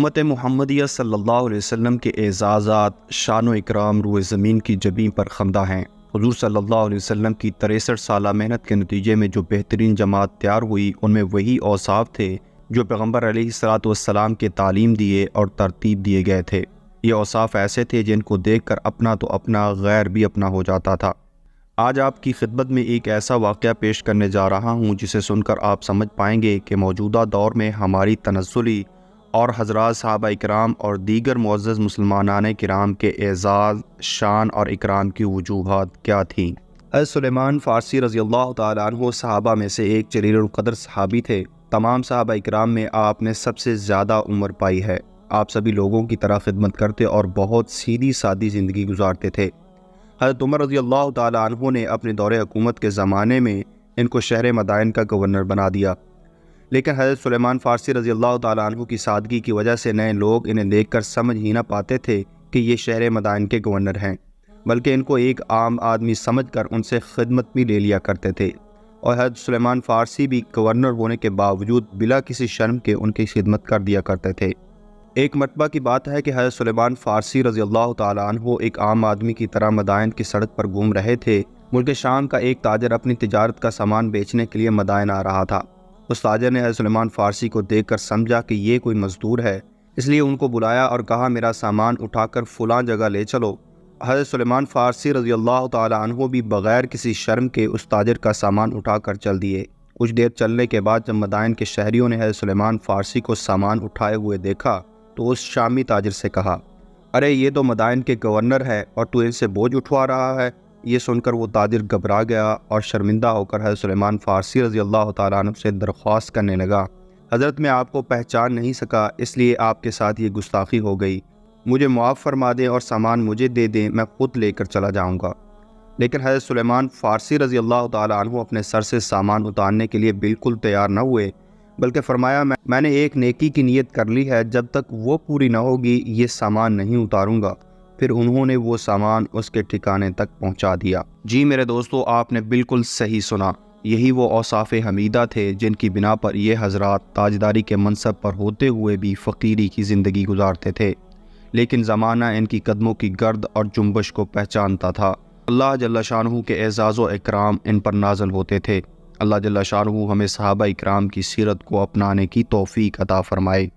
امت محمدیہ صلی اللہ علیہ وسلم کے اعزازات شان و اکرام روئے زمین کی جبین پر خمدہ ہیں۔ حضور صلی اللہ علیہ وسلم کی 63 سالہ محنت کے نتیجے میں جو بہترین جماعت تیار ہوئی، ان میں وہی اوصاف تھے جو پیغمبر علیہ السلام کے تعلیم دیے اور ترتیب دیے گئے تھے۔ یہ اوصاف ایسے تھے جن کو دیکھ کر اپنا تو اپنا، غیر بھی اپنا ہو جاتا تھا۔ آج آپ کی خدمت میں ایک ایسا واقعہ پیش کرنے جا رہا ہوں جسے سن کر آپ سمجھ پائیں گے کہ موجودہ دور میں ہماری تنزلی اور حضرات صحابہ اکرام اور دیگر معزز مسلمانان کرام کے اعزاز، شان اور اکرام کی وجوہات کیا تھیں۔ حضرت سلیمان فارسی رضی اللہ تعالیٰ عنہ صحابہ میں سے ایک جلیل القدر صحابی تھے۔ تمام صحابہ اکرام میں آپ نے سب سے زیادہ عمر پائی ہے۔ آپ سبھی لوگوں کی طرح خدمت کرتے اور بہت سیدھی سادی زندگی گزارتے تھے۔ حضرت عمر رضی اللہ تعالیٰ عنہ نے اپنے دور حکومت کے زمانے میں ان کو شہر مدائن کا گورنر بنا دیا، لیکن حضرت سلیمان فارسی رضی اللہ تعالیٰ عنہ کی سادگی کی وجہ سے نئے لوگ انہیں دیکھ کر سمجھ ہی نہ پاتے تھے کہ یہ شہر مدائن کے گورنر ہیں، بلکہ ان کو ایک عام آدمی سمجھ کر ان سے خدمت بھی لے لیا کرتے تھے، اور حضرت سلیمان فارسی بھی گورنر ہونے کے باوجود بلا کسی شرم کے ان کی خدمت کر دیا کرتے تھے۔ ایک مرتبہ کی بات ہے کہ حضرت سلیمان فارسی رضی اللہ تعالیٰ عنہ ایک عام آدمی کی طرح مدائن کی سڑک پر گھوم رہے تھے۔ ملک شام کا ایک تاجر اپنی تجارت کا سامان بیچنے کے لیے مدائن آ رہا تھا۔ اس تاجر نے حضرت سلیمان فارسی کو دیکھ کر سمجھا کہ یہ کوئی مزدور ہے، اس لیے ان کو بلایا اور کہا میرا سامان اٹھا کر فلاں جگہ لے چلو۔ حضرت سلیمان فارسی رضی اللہ تعالیٰ عنہ بھی بغیر کسی شرم کے اس تاجر کا سامان اٹھا کر چل دیے۔ کچھ دیر چلنے کے بعد جب مدائن کے شہریوں نے حضرت سلیمان فارسی کو سامان اٹھائے ہوئے دیکھا تو اس شامی تاجر سے کہا، ارے یہ تو مدائن کے گورنر ہے اور تو ان سے بوجھ اٹھوا رہا ہے۔ یہ سن کر وہ تاجر گھبرا گیا اور شرمندہ ہو کر حضرت سلیمان فارسی رضی اللہ تعالیٰ عنہ سے درخواست کرنے لگا، حضرت میں آپ کو پہچان نہیں سکا، اس لیے آپ کے ساتھ یہ گستاخی ہو گئی، مجھے معاف فرما دیں اور سامان مجھے دے دیں، میں خود لے کر چلا جاؤں گا۔ لیکن حضرت سلیمان فارسی رضی اللہ تعالیٰ عنہ اپنے سر سے سامان اتارنے کے لیے بالکل تیار نہ ہوئے، بلکہ فرمایا میں نے ایک نیکی کی نیت کر لی ہے، جب تک وہ پوری نہ ہوگی یہ سامان نہیں اتاروں گا۔ پھر انہوں نے وہ سامان اس کے ٹھکانے تک پہنچا دیا۔ جی میرے دوستو، آپ نے بالکل صحیح سنا، یہی وہ اوصاف حمیدہ تھے جن کی بنا پر یہ حضرات تاجداری کے منصب پر ہوتے ہوئے بھی فقیری کی زندگی گزارتے تھے، لیکن زمانہ ان کی قدموں کی گرد اور جنبش کو پہچانتا تھا۔ اللہ جل شانہ کے اعزاز و اکرام ان پر نازل ہوتے تھے۔ اللہ جل شانہ ہمیں صحابہ اکرام کی سیرت کو اپنانے کی توفیق عطا فرمائے۔